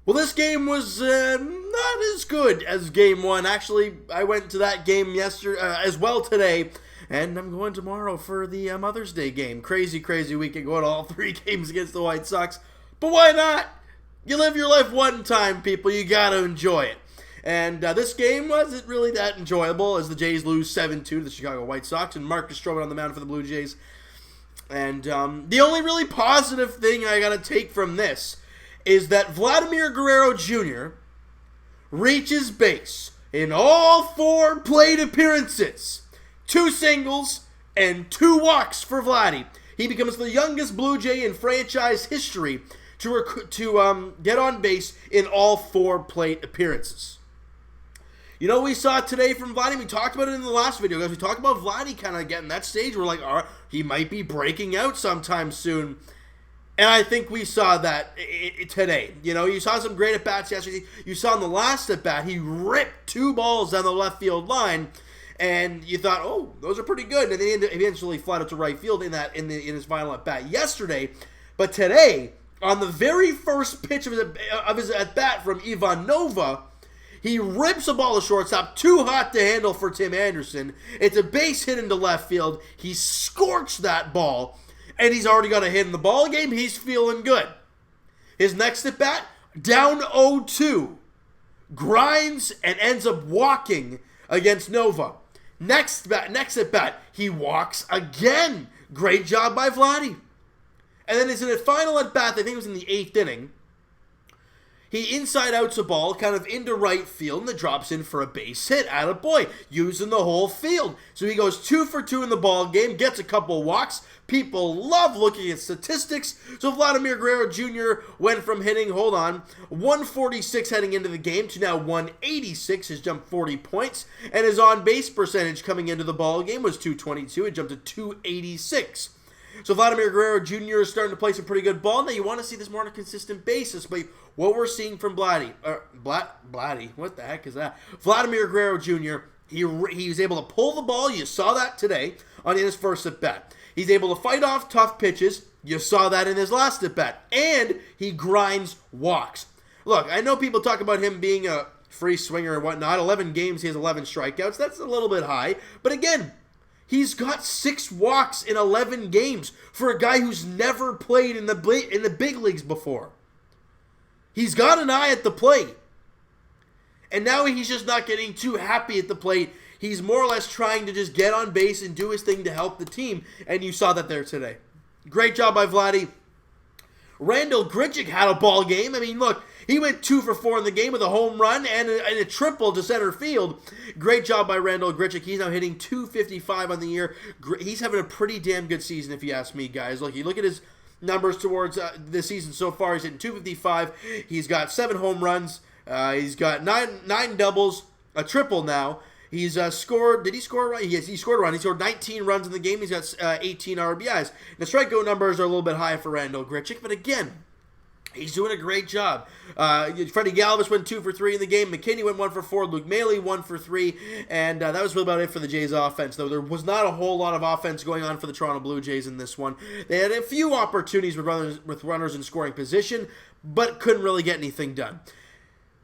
Well, this game was not as good as game one. Actually, I went to that game yesterday as well today, and I'm going tomorrow for the Mother's Day game. Crazy, crazy weekend going to all 3 games against the White Sox. But why not? You live your life one time, people. You got to enjoy it. And this game wasn't really that enjoyable as the Jays lose 7-2 to the Chicago White Sox, and Marcus Stroman on the mound for the Blue Jays. And the only really positive thing I got to take from this is that Vladimir Guerrero Jr. reaches base in all 4 plate appearances. 2 singles and 2 walks for Vladdy. He becomes the youngest Blue Jay in franchise history to get on base in all 4 plate appearances. You know what we saw today from Vladdy? We talked about it in the last video, guys. We talked about Vladdy kind of getting that stage where, like, he might be breaking out sometime soon. And I think we saw that today. You know, you saw some great at-bats yesterday. You saw in the last at-bat, he ripped 2 balls down the left field line. And you thought, oh, those are pretty good. And then he eventually flied out to right field in his final at-bat yesterday. But today, on the very first pitch of his at-bat from Ivan Nova, he rips a ball to shortstop, too hot to handle for Tim Anderson. It's a base hit into left field. He scorched that ball. And he's already got a hit in the ball game. He's feeling good. His next at bat, down 0-2, grinds and ends up walking against Nova. Next at bat, he walks again. Great job by Vladdy. And then in his final at bat, I think it was in the 8th inning, he inside-outs a ball kind of into right field and it drops in for a base hit. Attaboy, using the whole field. So he goes 2 for 2 in the ball game, gets a couple walks. People love looking at statistics. So Vladimir Guerrero Jr. went from hitting, 146 heading into the game to now 186. Has jumped 40 points. And his on-base percentage coming into the ball game was 222. It jumped to 286. So Vladimir Guerrero Jr. is starting to play some pretty good ball. Now you want to see this more on a consistent basis, but what we're seeing from Vladdy, what the heck is that? Vladimir Guerrero Jr., he was able to pull the ball. You saw that today in his first at-bat. He's able to fight off tough pitches. You saw that in his last at-bat. And he grinds walks. Look, I know people talk about him being a free swinger and whatnot. 11 games, he has 11 strikeouts. That's a little bit high. But again, he's got 6 walks in 11 games for a guy who's never played in the big leagues before. He's got an eye at the plate. And now he's just not getting too happy at the plate. He's more or less trying to just get on base and do his thing to help the team. And you saw that there today. Great job by Vladdy. Randall Grichuk had a ball game. I mean, look, he went 2 for 4 in the game with a home run and a triple to center field. Great job by Randall Grichuk. He's now hitting .255 on the year. He's having a pretty damn good season, if you ask me, guys. Look, you look at his numbers towards this season so far. He's hitting .255. He's got 7 home runs. He's got nine doubles, a triple now. He's scored. Did he score a run? Yes, he scored a run. He scored 19 runs in the game. He's got 18 RBIs. The strikeout numbers are a little bit high for Randall Grichuk, but again, he's doing a great job. Freddie Galvis went 2 for 3 in the game. McKinney went 1 for 4. Luke Maley 1 for 3. And that was really about it for the Jays offense, though. There was not a whole lot of offense going on for the Toronto Blue Jays in this one. They had a few opportunities with runners in scoring position, but couldn't really get anything done.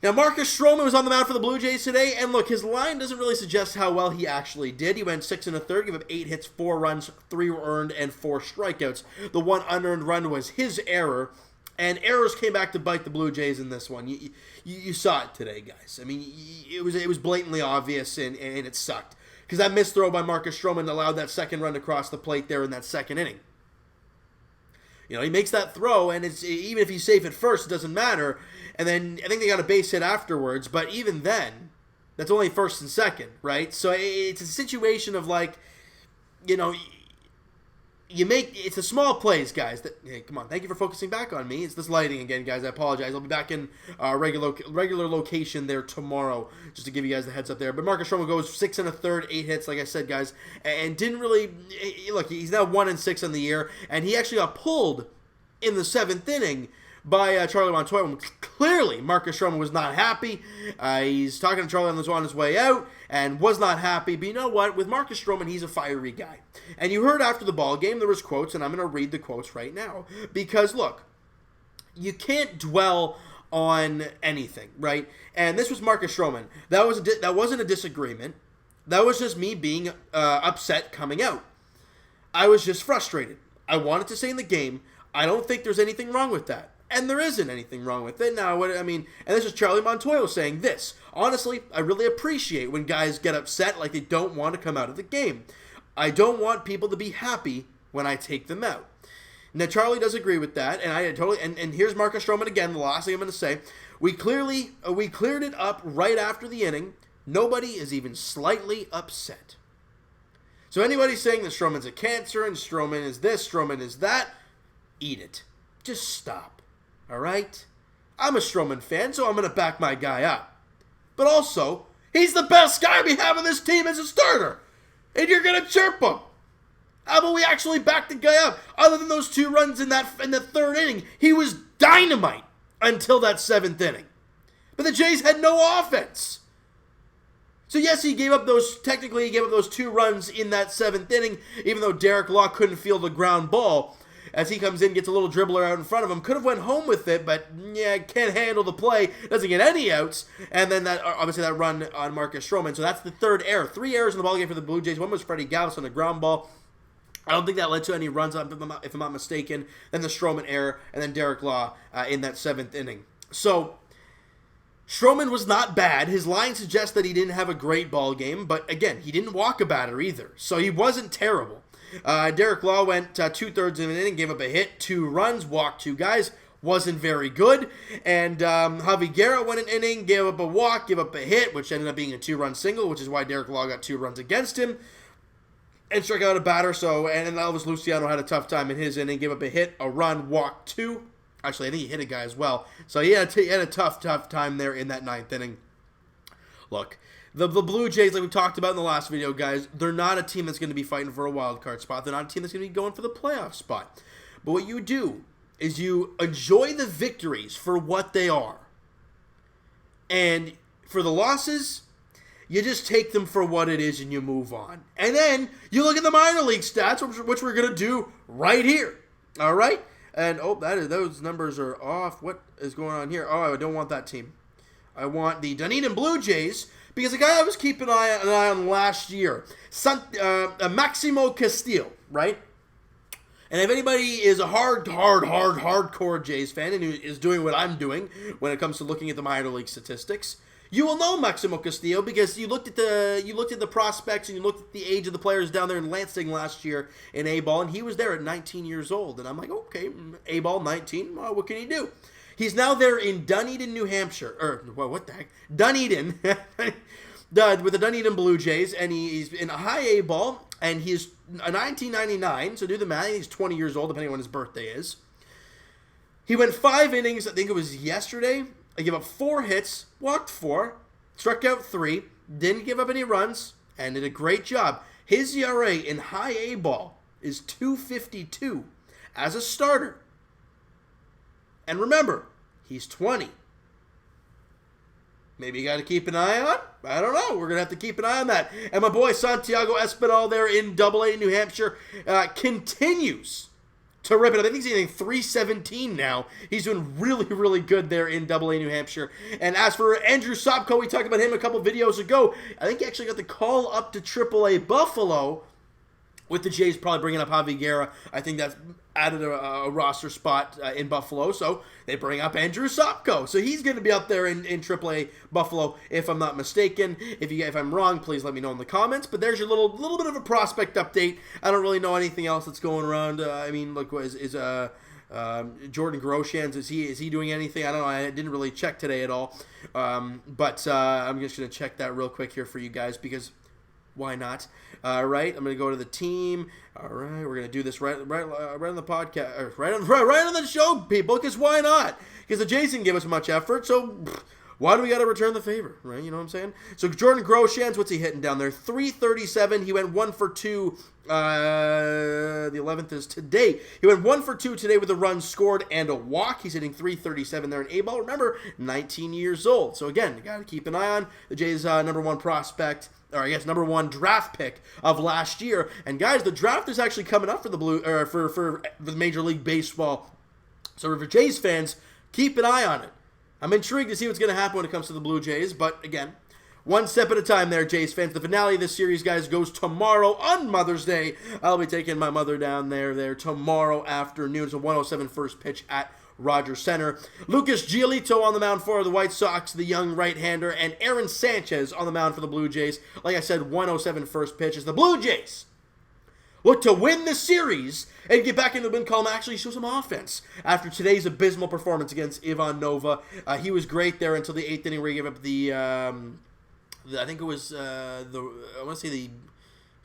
Now, Marcus Stroman was on the mound for the Blue Jays today, and look, his line doesn't really suggest how well he actually did. He went 6 1/3, gave up 8 hits, 4 runs, 3 were earned, and 4 strikeouts. The one unearned run was his error, and errors came back to bite the Blue Jays in this one. You saw it today, guys. I mean, it was blatantly obvious, and it sucked. Because that missed throw by Marcus Stroman allowed that second run to cross the plate there in that second inning. You know, he makes that throw, and even if he's safe at first, it doesn't matter. And then I think they got a base hit afterwards, but even then, that's only first and second, right? So it's a situation of like, you know, it's a small plays, guys. Hey, come on, thank you for focusing back on me. It's this lighting again, guys. I apologize. I'll be back in regular location there tomorrow, just to give you guys the heads up there. But Marcus Stroman goes 6 1/3, 8 hits, like I said, guys, and didn't really look. He's now 1-6 on the year, and he actually got pulled in the 7th inning by Charlie Montoya. Clearly, Marcus Stroman was not happy. He's talking to Charlie on his way out and was not happy. But you know what? With Marcus Stroman, he's a fiery guy. And you heard after the ball game, there was quotes, and I'm going to read the quotes right now. Because, look, you can't dwell on anything, right? And this was Marcus Stroman. That wasn't a disagreement. That was just me being upset coming out. I was just frustrated. I wanted to stay in the game. I don't think there's anything wrong with that. And there isn't anything wrong with it. Now, and this is Charlie Montoyo saying this. Honestly, I really appreciate when guys get upset like they don't want to come out of the game. I don't want people to be happy when I take them out. Now, Charlie does agree with that, and I totally. And here's Marcus Stroman again. The last thing I'm going to say: we cleared it up right after the inning. Nobody is even slightly upset. So anybody saying that Stroman's a cancer and Stroman is this, Stroman is that, eat it. Just stop. All right? I'm a Stroman fan, so I'm going to back my guy up. But also, he's the best guy we have on this team as a starter. And you're going to chirp him. How about we actually back the guy up? Other than those 2 runs in the third inning, he was dynamite until that 7th inning. But the Jays had no offense. So yes, he gave up those 2 runs in that 7th inning, even though Derek Law couldn't field the ground ball. As he comes in, gets a little dribbler out in front of him. Could have went home with it, but can't handle the play. Doesn't get any outs. And then obviously that run on Marcus Stroman. So that's the 3rd error. 3 errors in the ballgame for the Blue Jays. One was Freddie Galvis on the ground ball. I don't think that led to any runs, if I'm not mistaken. Then the Stroman error, and then Derek Law in that 7th inning. So Stroman was not bad. His line suggests that he didn't have a great ball game, but again, he didn't walk a batter either. So he wasn't terrible. Derek Law went 2/3 of an inning, gave up a hit, 2 runs, walked 2 guys. Wasn't very good. And Javi Guerra went an inning, gave up a walk, gave up a hit, which ended up being a 2-run single, which is why Derek Law got 2 runs against him. And struck out a batter, and then Elvis Luciano had a tough time in his inning, gave up a hit, a run, walked 2. Actually, I think he hit a guy as well. So he had a tough time there in that 9th inning. Look, the Blue Jays, like we talked about in the last video, guys, they're not a team that's going to be fighting for a wild card spot. They're not a team that's going to be going for the playoff spot. But what you do is you enjoy the victories for what they are. And for the losses, you just take them for what it is and you move on. And then you look at the minor league stats, which we're going to do right here. All right? And, those numbers are off. What is going on here? Oh, I don't want that team. I want the Dunedin Blue Jays, because the guy I was keeping an eye on last year, Maximo Castillo, right? And if anybody is a hardcore Jays fan and is doing what I'm doing when it comes to looking at the minor league statistics, you will know Maximo Castillo because you looked at the prospects and you looked at the age of the players down there in Lansing last year in A-ball, and he was there at 19 years old. And I'm like, okay, A-ball 19, what can he do? He's now there in Dunedin, New Hampshire, what the heck? Dunedin, with the Dunedin Blue Jays, and he's in a high A-ball, and he's a 1999, so do the math, he's 20 years old, depending on when his birthday is. He went 5 innings, I think it was yesterday. I gave up 4 hits, walked 4, struck out 3, didn't give up any runs, and did a great job. His ERA in high A ball is .252 as a starter. And remember, he's 20. Maybe you got to keep an eye on? I don't know. We're going to have to keep an eye on that. And my boy Santiago Espinal there in AA New Hampshire continues to rip it up. I think he's hitting .317 now. He's doing really, really good there in AA New Hampshire. And as for Andrew Sopko, we talked about him a couple videos ago. I think he actually got the call up to AAA Buffalo, with the Jays probably bringing up Javi Guerra. I think that's added a roster spot in Buffalo. So they bring up Andrew Sopko. So he's going to be up there in AAA Buffalo, if I'm not mistaken. If I'm wrong, please let me know in the comments. But there's your little bit of a prospect update. I don't really know anything else that's going around. Look, is Jordan Groshans, is he doing anything? I don't know. I didn't really check today at all. But I'm just going to check that real quick here for you guys, because why not? All right, I'm going to go to the team. All right, we're going to do this right on the podcast, or right on the show, people, because why not? Because the Jays didn't give us much effort, so why do we got to return the favor, right? You know what I'm saying? So Jordan Groshans, what's he hitting down there? .337. He went 1 for 2. The 11th is today. He went 1 for 2 today with a run scored and a walk. He's hitting .337 there in A-ball. Remember, 19 years old. So again, you got to keep an eye on the Jays' number 1 prospect, or I guess number 1 draft pick of last year. And guys, the draft is actually coming up for the for the Major League Baseball. So for Jays fans, keep an eye on it. I'm intrigued to see what's going to happen when it comes to the Blue Jays, but again, one step at a time there, Jays fans. The finale of this series, guys, goes tomorrow on Mother's Day. I'll be taking my mother down there tomorrow afternoon. It's a 107 first pitch at Rogers Center. Lucas Giolito on the mound for the White Sox, the young right-hander, and Aaron Sanchez on the mound for the Blue Jays. Like I said, 107 first pitch as the Blue Jays look to win the series and get back into the win column and actually show some offense after today's abysmal performance against Ivan Nova. He was great there until the 8th inning where he gave up I think it was I want to say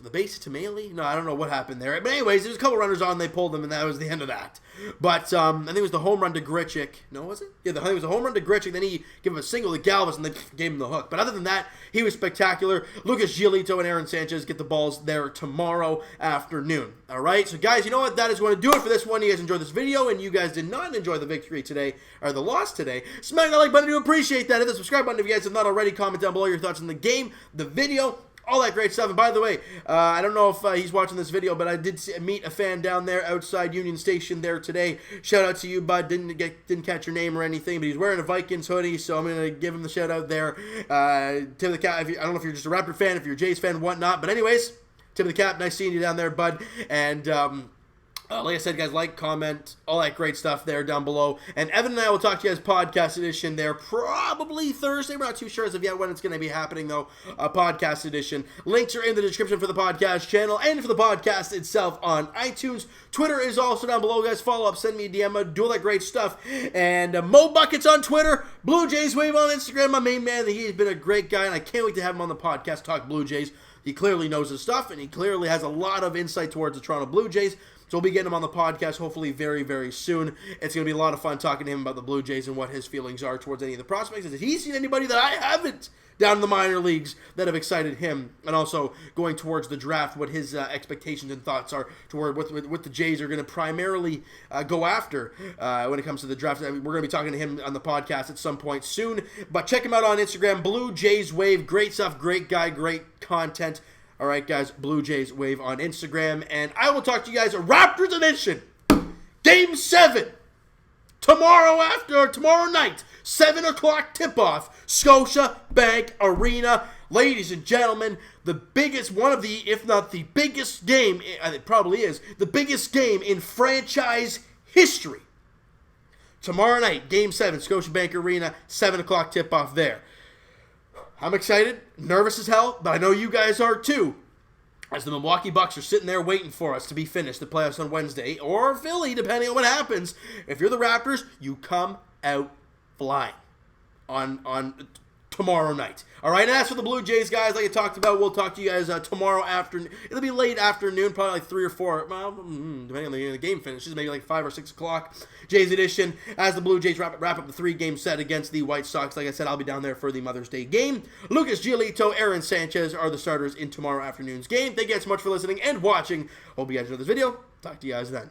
the base to Maley? No, I don't know what happened there. But anyways, there was a couple runners on, they pulled them, and that was the end of that. But I think it was the home run to Grichuk. No, was it? Yeah, it was a home run to Grichuk, then he gave him a single to Galvis, and they gave him the hook. But other than that, he was spectacular. Lucas Giolito and Aaron Sanchez get the balls there tomorrow afternoon. All right? So, guys, you know what? That is going to do it for this one. You guys enjoyed this video, and you guys did not enjoy the victory today, or the loss today. Smack that like button. I do appreciate that. Hit the subscribe button if you guys have not already. Comment down below your thoughts on the game, the video, all that great stuff. And by the way, I don't know if he's watching this video, but I did meet a fan down there outside Union Station there today. Shout out to you, bud. Didn't catch your name or anything, but he's wearing a Vikings hoodie, so I'm gonna give him the shout out there. Tip of the cap. I don't know if you're just a Raptor fan, if you're a Jays fan, whatnot. But anyways, tip of the cap. Nice seeing you down there, bud. And like I said, guys, like, comment, all that great stuff there down below. And Evan and I will talk to you guys podcast edition there probably Thursday. We're not too sure as of yet when it's going to be happening, though. Podcast edition. Links are in the description for the podcast channel and for the podcast itself on iTunes. Twitter is also down below, guys. Follow up, send me a DM, do all that great stuff. And Mo Buckets on Twitter, Blue Jays Wave on Instagram, my main man. He's been a great guy, and I can't wait to have him on the podcast talk Blue Jays. He clearly knows his stuff, and he clearly has a lot of insight towards the Toronto Blue Jays. So we'll be getting him on the podcast hopefully very, very soon. It's going to be a lot of fun talking to him about the Blue Jays and what his feelings are towards any of the prospects. Has he seen anybody that I haven't down in the minor leagues that have excited him? And also going towards the draft, what his expectations and thoughts are toward what the Jays are going to primarily go after when it comes to the draft. I mean, we're going to be talking to him on the podcast at some point soon. But check him out on Instagram, Blue Jays Wave. Great stuff, great guy, great content. All right, guys, Blue Jays Wave on Instagram. And I will talk to you guys at Raptors Edition. Game 7. Tomorrow night, 7 o'clock tip-off. Scotia Bank Arena. Ladies and gentlemen, the biggest, one of the, if not the biggest game, and it probably is, the biggest game in franchise history. Tomorrow night, Game 7, Scotia Bank Arena, 7 o'clock tip-off there. I'm excited, nervous as hell, but I know you guys are too. As the Milwaukee Bucks are sitting there waiting for us to be finished, the playoffs on Wednesday, or Philly, depending on what happens. If you're the Raptors, you come out flying on tomorrow night. All right, and as for the Blue Jays, guys, like I talked about, we'll talk to you guys tomorrow afternoon. It'll be late afternoon, probably like 3 or 4, well, depending on the game finishes, maybe like 5 or 6 o'clock. Jays edition, as the Blue Jays wrap up the 3-game set against the White Sox. Like I said, I'll be down there for the Mother's Day game. Lucas Giolito, Aaron Sanchez are the starters in tomorrow afternoon's game. Thank you guys so much for listening and watching. Hope you guys enjoyed this video. Talk to you guys then.